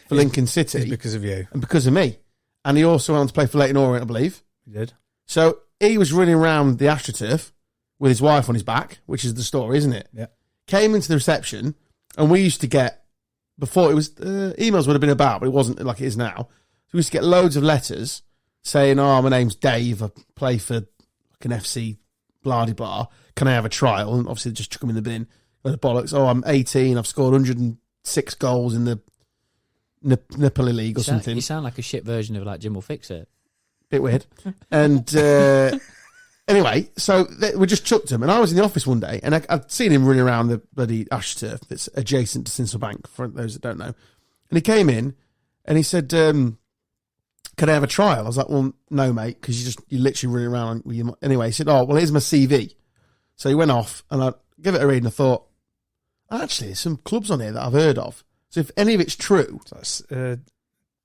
for Lincoln City It's because of you. and because of me. And he also went on to play for Leyton Orient, I believe. He did. So he was running around the AstroTurf with his wife on his back, which is the story, isn't it? Yeah. Came into the reception, and we used to get, before it was, emails would have been about, but it wasn't like it is now. So we used to get loads of letters saying, oh, my name's Dave, I play for like an FC, blah, blah, can I have a trial? And obviously just chuck them in the bin. The bollocks. Oh, I'm 18, I've scored 106 goals in the Nepali League or something. You sound like a shit version of like Jim Will Fix It. Bit weird. And anyway, so we just chucked him. And I was in the office one day, and I'd seen him running around the bloody AstroTurf that's adjacent to Sinsel Bank, for those that don't know. And he came in, and he said, can I have a trial? I was like, well, no, mate, because you're literally running around with your... Anyway, he said, oh, well, here's my CV. So he went off, and I gave it a read, and I thought, actually, there's some clubs on here that I've heard of. So if any of it's true... So that's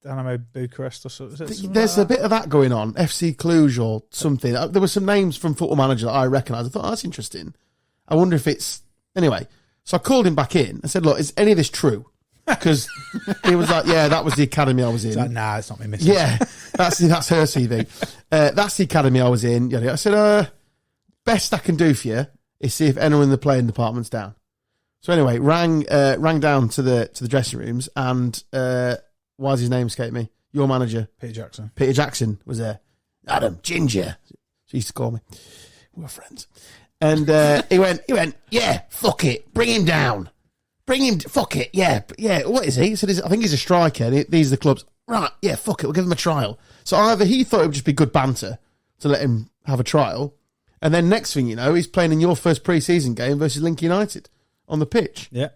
Dynamo Bucharest or something. There's a bit of that going on. FC Cluj or something. There were some names from Football Manager that I recognised. I thought, oh, that's interesting. I wonder if it's... Anyway, so I called him back in and said, look, is any of this true? Because he was like, yeah, that was the academy I was in. It's like, nah, it's not me missing. Yeah, that's her CV. That's the academy I was in. I said, best I can do for you is see if anyone in the playing department's down. So anyway, rang down to the dressing rooms, and why does his name escape me? Your manager, Peter Jackson was there. Adam Ginger, so he used to call me. We were friends, and he went, yeah, fuck it, bring him down, fuck it, yeah. What is he? He said, I think he's a striker. And these are the clubs, right? Yeah, fuck it, we'll give him a trial. So either he thought it would just be good banter to let him have a trial, and then next thing you know, he's playing in your first pre-season game versus Lincoln United on the pitch. Yeah.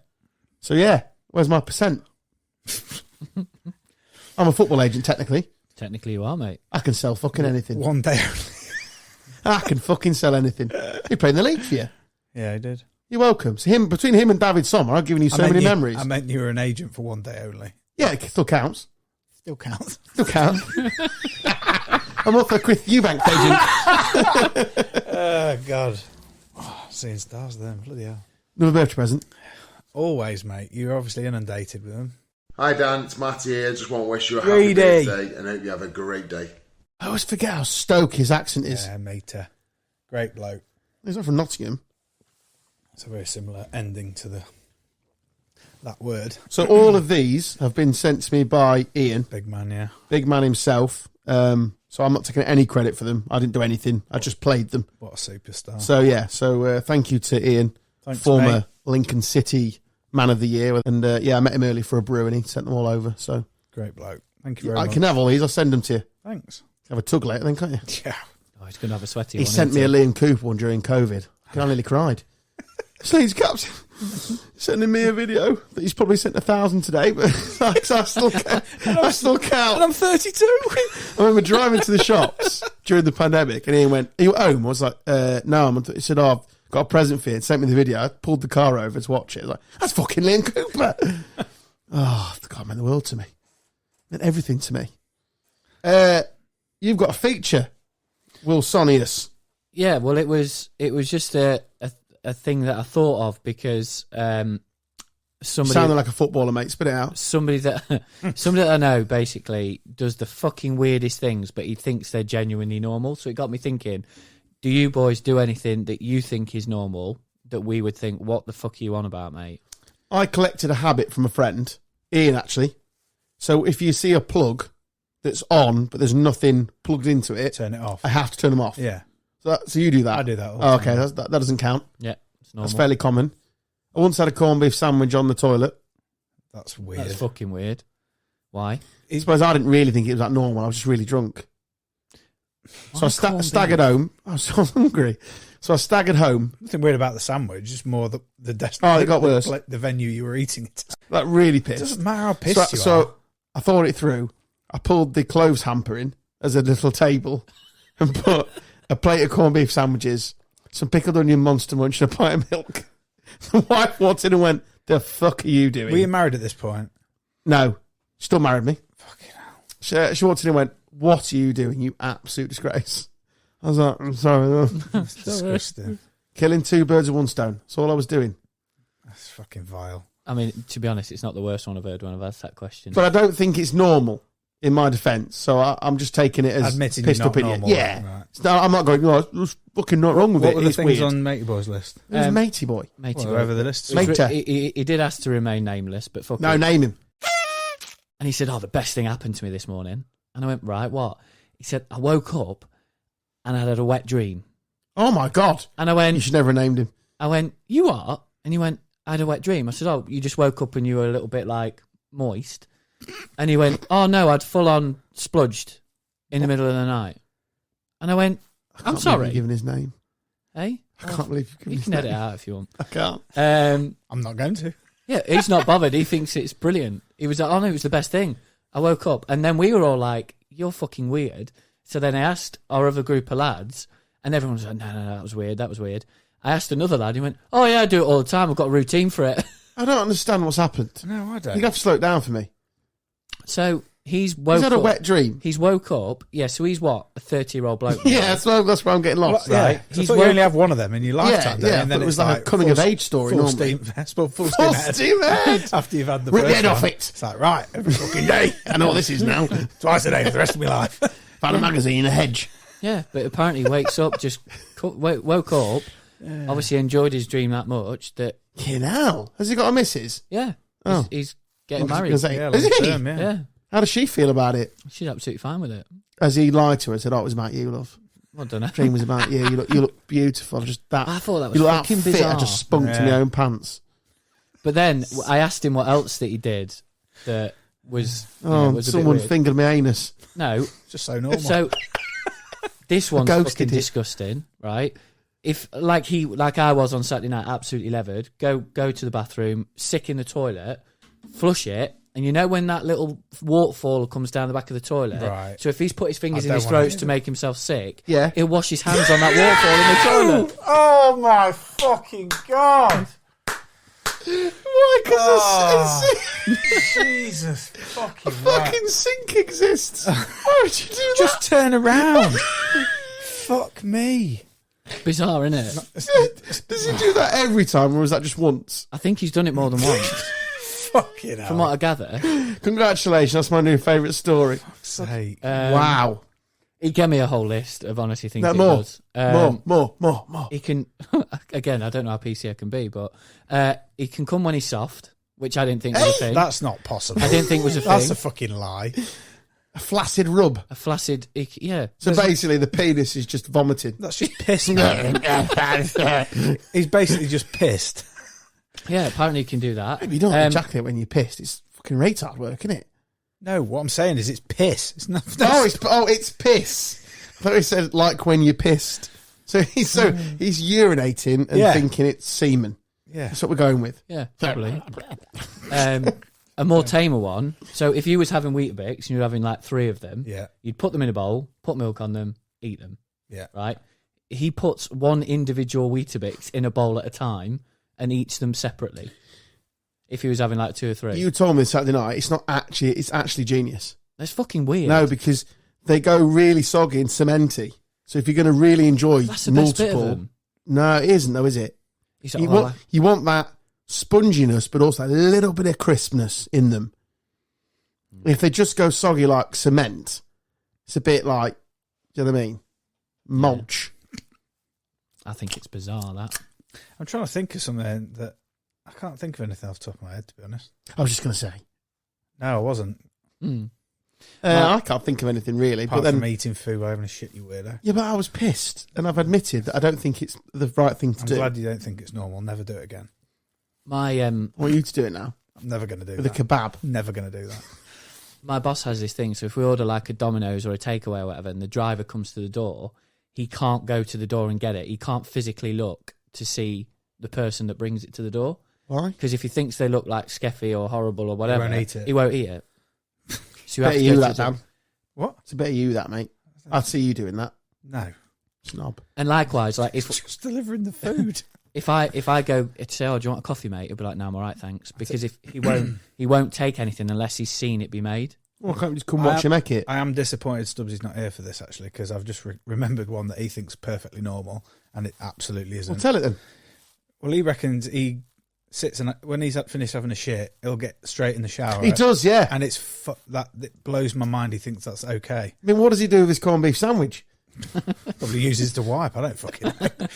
So yeah, where's my percent? I'm a football agent, technically. Technically you are, mate. I can sell fucking anything. One day only. I can fucking sell anything. He played in the league for you. Yeah, he did. You're welcome. So between him and David Sommer, I've given you so many memories. I meant you were an agent for one day only. Yeah, it still counts. Still counts. Still counts. I'm also a Chris Eubank agent. Oh, God. Oh, seeing stars then. Bloody hell. Another birthday present. Always, mate. You're obviously inundated with them. Hi Dan, it's Matty here. Just want to wish you a Great happy day. birthday and hope you have a great day. I always forget how Stoke his accent is. Yeah, mate. Great bloke. He's not from Nottingham. It's a very similar ending to that word. So all of these have been sent to me by Ian. Big man, yeah. Big man himself. So I'm not taking any credit for them. I didn't do anything. I just played them. What a superstar. So yeah, thank you to Ian, Thanks, former mate. Lincoln City Man of the Year. And I met him early for a brew and he sent them all over. So great bloke. Thank you very much. I can have all these. I'll send them to you. Thanks. Have a tug later then, can't you? Yeah. Oh, he's going to have a sweaty He one. sent me a isn't Liam Cooper one during COVID. I nearly cried. Leeds captain sending me a video that he's probably sent 1,000 today, but I still count. I still count. And I'm 32. I remember driving to the shops during the pandemic, and Ian went, "Are you at home?" I was like, "No." He said, "Oh, I've got a present for you." And sent me the video. I pulled the car over to watch it. I was like, "That's fucking Liam Cooper." Oh, the car meant the world to me. Meant everything to me. You've got a feature, Wilsonius. Yeah, well, it was just a thing that I thought of because somebody Sounded like a footballer, mate. Spit it out. somebody that I know basically does the fucking weirdest things, but he thinks they're genuinely normal. So it got me thinking: do you boys do anything that you think is normal that we would think, what the fuck are you on about, mate? I collected a habit from a friend, Ian, actually. So if you see a plug that's on, but there's nothing plugged into it, Turn it off. I have to turn them off. Yeah. So you do that? I do that all the Oh, okay, time. that doesn't count. Yeah, it's normal. That's fairly common. I once had a corned beef sandwich on the toilet. That's weird. That's fucking weird. Why? I suppose I didn't really think it was that normal. I was just really drunk. So I staggered home. I was so hungry. So I staggered home. Nothing weird about the sandwich, just more the Oh, it got worse. The venue you were eating it. Like really It pissed. doesn't matter how pissed you are. So I thought it through. I pulled the clothes hamper in as a little table and put a plate of corned beef sandwiches, some pickled onion monster munch and a pint of milk. The wife walked in and went, "The fuck are you doing?" Were you married at this point? No. Still married me. Fucking hell. She walked in and went, "What are you doing, you absolute disgrace?" I was like, "I'm sorry." It's disgusting. Killing two birds with one stone. That's all I was doing. That's fucking vile. I mean, to be honest, it's not the worst one I've heard when I've asked that question. But I don't think it's normal, in my defence. So I'm just taking it as Admitting pissed you're up not idiot. normal, Yeah. right. No, I'm not going, no, there's fucking not wrong with What it. were the It's things weird. on Matey Boy's list? It was Matey Boy. Matey Well, boy. whoever the list is. Mate. He did ask to remain nameless, but fuck No, it. name him. And he said, "Oh, the best thing happened to me this morning." And I went, "Right, what?" He said, "I woke up and I had a wet dream." Oh, my God. And I You went, should never have named him. "You are?" And he went, "I had a wet dream." I said, "Oh, you just woke up and you were a little bit like moist." And he went, "Oh no, I'd full on spludged in the middle of the night." And I went, I "I'm can't believe sorry." you've given his name. Hey, I can't believe you've given you his can name. edit it out if you want. I can't. I'm not going to. Yeah, he's not bothered. He thinks it's brilliant. He was like, "Oh no, it was the best thing." I woke up and then we were all like, "You're fucking weird." So then I asked our other group of lads and everyone was like, no, that was weird. That was weird. I asked another lad, he went, "Oh yeah, I do it all the time. I've got a routine for it." I don't understand what's happened. No, I don't. You have to slow it down for me. So he's woke He's had up. a wet dream. He's woke up. Yeah, so he's what? A 30-year-old bloke. Yeah, that's where I'm getting lost. Well, yeah. Right. So I He's thought you woke- only have one of them in your lifetime. Yeah, and then but it was it's like a coming of age story Full normally. steam, full Full steam ahead. steam ahead. After you've had the Rip the first head one. off it. It's like, right, every fucking day. I know what this is now. Twice a day for the rest of my life. Found a magazine in a hedge. Yeah, but apparently he wakes up, just woke up, obviously enjoyed his dream that much that, You know. Has he got a missus? yeah, Oh. he's getting I married. was gonna say, Yeah, is long he? term, yeah. Yeah, How does she feel about it? she's absolutely fine with it. Has he lied to her and said, "Oh, it was about you, love. I don't know. Dream was about you. You look beautiful. Just that. I thought that was You look that fucking fit. bizarre. I just spunked in Yeah. my own pants." But then I asked him what else that he did that was, Oh, was a bit someone weird. fingered my anus. No, It's just so normal. so this one's ghosted fucking it. disgusting, right? If like I was on Saturday night, absolutely levered. Go to the bathroom, sick in the toilet, flush it, and you know when that little waterfall comes down the back of the toilet. Right. So if he's put his fingers I in his don't wanna throat hear to make himself sick, Yeah. he'll wash his hands on that waterfall in the toilet. Oh my fucking god! Why? Because Jesus fucking a fucking sink exists. Why would you do that? Just turn around. Fuck me. Bizarre, isn't it? Does he do that every time, or is that just once? I think he's done it more than once, Fucking hell. from what I gather. Congratulations, that's my new favourite story. Sake. Wow. He gave me a whole list of honestly things No, he more. does. More. He can, again, I don't know how PC I can be, but he can come when he's soft, which I didn't think was a thing. That's not possible. I didn't think was a thing. That's a fucking lie. A flaccid rub. A flaccid, yeah. So basically, the penis is just vomiting. That's just piss, man. He's basically just pissed. Yeah, apparently he can do that. You don't ejaculate when you're pissed. It's fucking retard work, isn't it? No, what I'm saying is it's piss. It's not. It's piss. I thought he said like when you're pissed. So he's urinating and Yeah. thinking it's semen. Yeah. That's what we're going with. Yeah, probably. A more tamer one. So if you was having Weetabix and you're having like 3 of them, Yeah. you'd put them in a bowl, put milk on them, eat them. Yeah. Right? He puts one individual Weetabix in a bowl at a time and eats them separately. If he was having like 2 or 3. You told me Saturday night. It's actually genius. That's fucking weird. No, because they go really soggy and cementy. So if you're going to really enjoy That's the best bit of multiple, them. no, it isn't though, is it? He's like, You want that sponginess, but also a little bit of crispness in them. If they just go soggy like cement, it's a bit like, do you know what I mean? Mulch. I think it's bizarre, that. I'm trying to think of something that I can't think of anything off the top of my head, to be honest. I was just going to say. No, I wasn't. Mm. I can't think of anything really. Apart but then from eating food while having a shit, you weirdo. Yeah, but I was pissed, and I've admitted that I don't think it's the right thing to I'm do. glad you don't think it's normal. Never do it again. My I want you to do it now I'm never going to do with that. a kebab. Never going to do that. My boss has this thing, so if we order like a Domino's or a takeaway or whatever, and the driver comes to the door, he can't go to the door and get it. He can't physically look to see the person that brings it to the door. Why? Because if he thinks they look like skeffy or horrible or whatever, won't eat it. He won't eat it. So Better you that, Dan. Dan. What? It's a better you that, mate. I'd see you doing that. No. Snob. And likewise, like if Just delivering the food. if I go to say, "Oh, do you want a coffee, mate?" He'll be like, "No, I'm all right, thanks." Because if he won't take anything unless he's seen it be made. Well, can't you just come watch you make it? I am disappointed Stubbsy's not here for this, actually, because I've just remembered one that he thinks perfectly normal, and it absolutely isn't. Well, tell it then. Well, he reckons he sits and when he's finished having a shit, he'll get straight in the shower. He does, yeah. And that it blows my mind. He thinks that's okay. I mean, what does he do with his corned beef sandwich? Probably uses to wipe. I don't fucking know.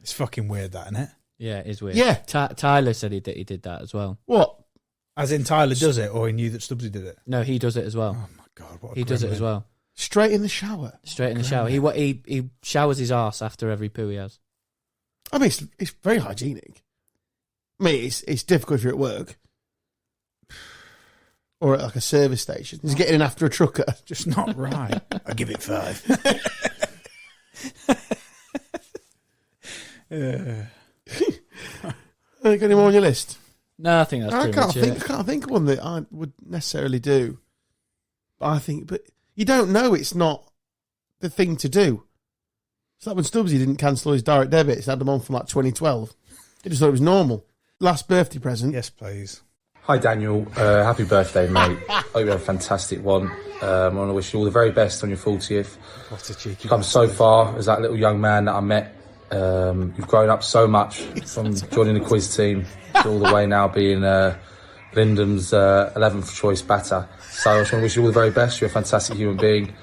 It's fucking weird, that, isn't it? Yeah, it is weird. Yeah. Tyler said he did that as well. What? As in Tyler does it, or he knew that Stubbsy did it? No, he does it as well. Oh my god, what a He does it gremlin. as well. Straight in the shower. Straight in the shower. He showers his arse after every poo he has. I mean, it's very hygienic. I mean, it's difficult if you're at work or at like a service station. He's getting in after a trucker. Just not right. I give it 5. Got any more on your list? No, I think that's pretty much it. I can't think of one that I would necessarily do. But you don't know it's not the thing to do. It's like when Stubbsy didn't cancel his direct debits, had them on from like 2012. He just thought it was normal. Last birthday present. Yes, please. Hi Daniel, happy birthday mate. Hope you have a fantastic one. I want to wish you all the very best on your 40th. What a cheeky. You've come so far as that little young man that I met. You've grown up so much from joining the quiz team to all the way now being Lyndon's 11th choice batter. So I just want to wish you all the very best. You're a fantastic human being,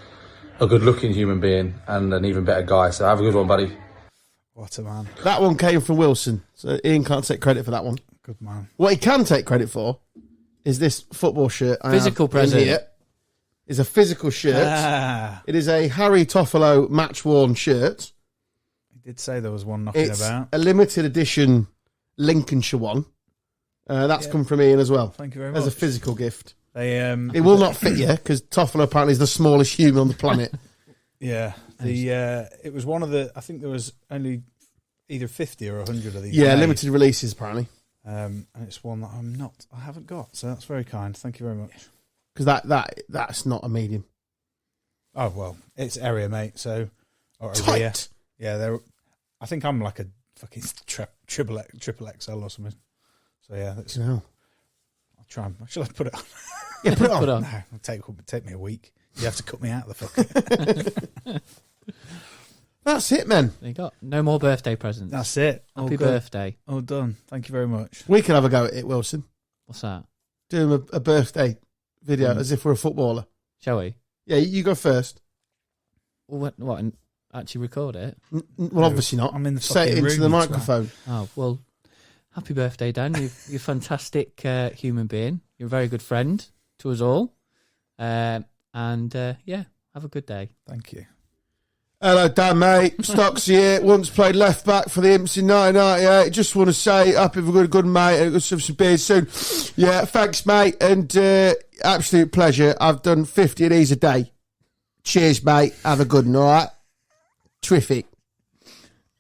a good looking human being, and an even better guy. So have a good one, buddy. What a man. That one came from Wilson, so Ian can't take credit for that one. Good man. What he can take credit for is this football shirt. Physical present. Here is a physical shirt. It is a Harry Toffolo match-worn shirt. He did say there was one knocking It's about. a limited edition Lincolnshire one. That's come from Ian as well. Thank you very As much. a physical gift. It It will not fit you because Toffolo apparently is the smallest human on the planet. Yeah. It was one of the. I think there was only either 50 or 100 of these. Yeah, made. limited releases apparently. And it's one that I haven't got. So that's very kind. Thank you very much. Because that's not a medium. Oh well, it's area, mate. So or Tight. area. Yeah, I think I'm like a fucking triple XL or something. So yeah, that's. No. I'll try. Shall I put it on? Yeah, put it on. Put it on. No, it'll take me a week. You have to cut me out of the fucking. That's it, man. You got no more birthday presents. That's it. Happy All good. birthday. All done. Thank you very much. We could have a go at it, Wilson. What's that? Do him a birthday video as if we're a footballer. Shall we? Yeah, you go first. Well, what? And actually record it? Well, obviously not. I'm in the Say it fucking into room, the you microphone. Oh, well, happy birthday, Dan. You're a fantastic human being. You're a very good friend to us all. Yeah, have a good day. Thank you. Hello, Dan, mate. Stocks here. Once played left back for the Imps in 1998. Just want to say, happy for good mate. I'll have some beers soon. Yeah, thanks, mate. And absolute pleasure. I've done 50 of these a day. Cheers, mate. Have a good one, all right? Terrific.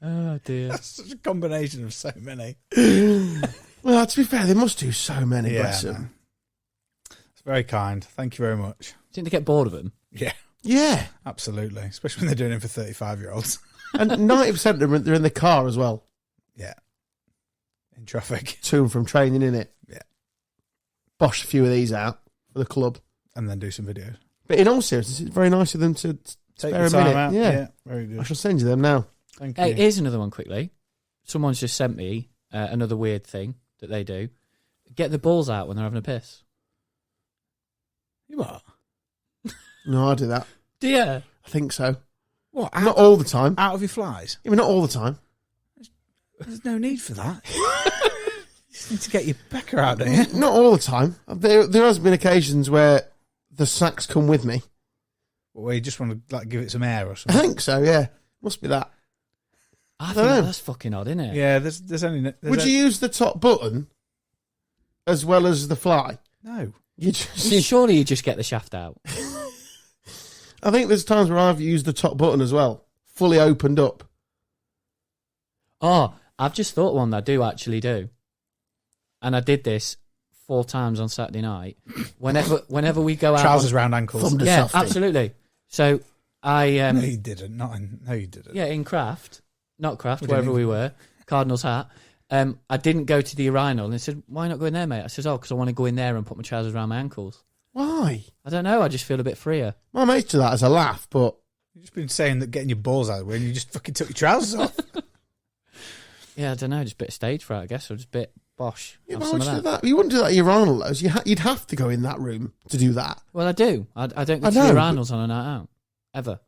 Oh, dear. That's such a combination of so many. Well, to be fair, they must do so many, bless them. Man. It's very kind. Thank you very much. Didn't they get bored of them? Yeah. Yeah. Absolutely. Especially when they're doing it for 35-year-olds. And 90% of them, they're in the car as well. Yeah. In traffic. To and from training, innit? Yeah. Bosh a few of these out for the club. And then do some videos. But in all seriousness, it's very nice of them to Take spare the a time minute. out. Yeah. Very good. I shall send you them now. Thank Hey, you. here's another one quickly. Someone's just sent me another weird thing that they do. Get the balls out when they're having a piss. You what? No, I do that. Do you? I think so. What? Not all the time. Out of your flies? Yeah, but not all the time. There's no need for that. You just need to get your pecker out, don't you? Not all the time. There has been occasions where the sacks come with me. Or you just want to like give it some air or I something? think so, yeah. Must be that. I don't think know. that's fucking odd, isn't it? Yeah, there's only... Would you use the top button as well as the fly? No. Surely you just get the shaft out. I think there's times where I've used the top button as well, fully opened up. Oh, I've just thought one that I do actually do. And I did this 4 times on Saturday night. Whenever we go out... Trousers round ankles. Yeah, absolutely. So I... no, you didn't. No, you didn't. Yeah, in Craft. Not Craft, wherever we were. Cardinals hat. I didn't go to the urinal. And they said, why not go in there, mate? I said, because I want to go in there and put my trousers around my ankles. Why? I don't know. I just feel a bit freer. My mates do that as a laugh, but... You've just been saying that getting your balls out of the way and you just fucking took your trousers off. Yeah, I don't know. Just a bit of stage fright, I guess, or just a bit bosh. Yeah, Have why some would of you do that. that? You wouldn't do that at urinal, though. You'd have to go in that room to do that. Well, I do. I don't go I to know, the but- urinals on a night out. Ever.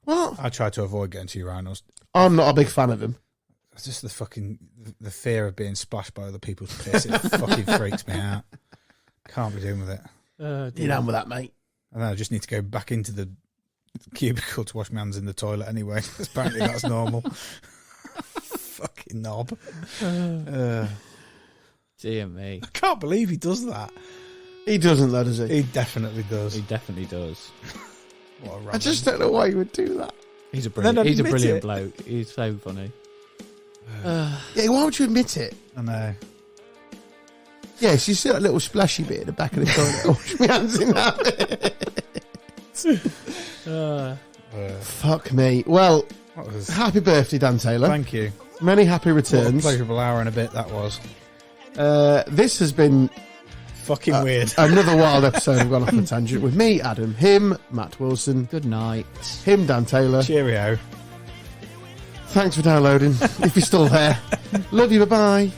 What? I try to avoid getting to urinals. I'm not a big fan of them. It's just the fear of being splashed by other people's piss. It fucking freaks me out. Can't be doing with it. You're down with that, mate. And then I just need to go back into the cubicle to wash my hands in the toilet anyway. Apparently that's normal. Fucking knob. Dear me. I can't believe he does that. He doesn't, though, does he? He definitely does. He definitely does. What a I just don't know why you would do that. He's a Then brilliant, admit it. bloke. He's so funny. Yeah, why would you admit it? I know. Yes, you see that little splashy bit at the back of the toilet. Wash my hands in that bit. Fuck me. Well, happy birthday, Dan Taylor. Thank you. Many happy What a returns. pleasurable hour and a bit that was. This has been fucking weird. Another wild episode of Gone Off on a Tangent with me, Adam, him, Matt Wilson. Good night. Him, Dan Taylor. Cheerio. Thanks for downloading, if you're still there. Love you, bye-bye.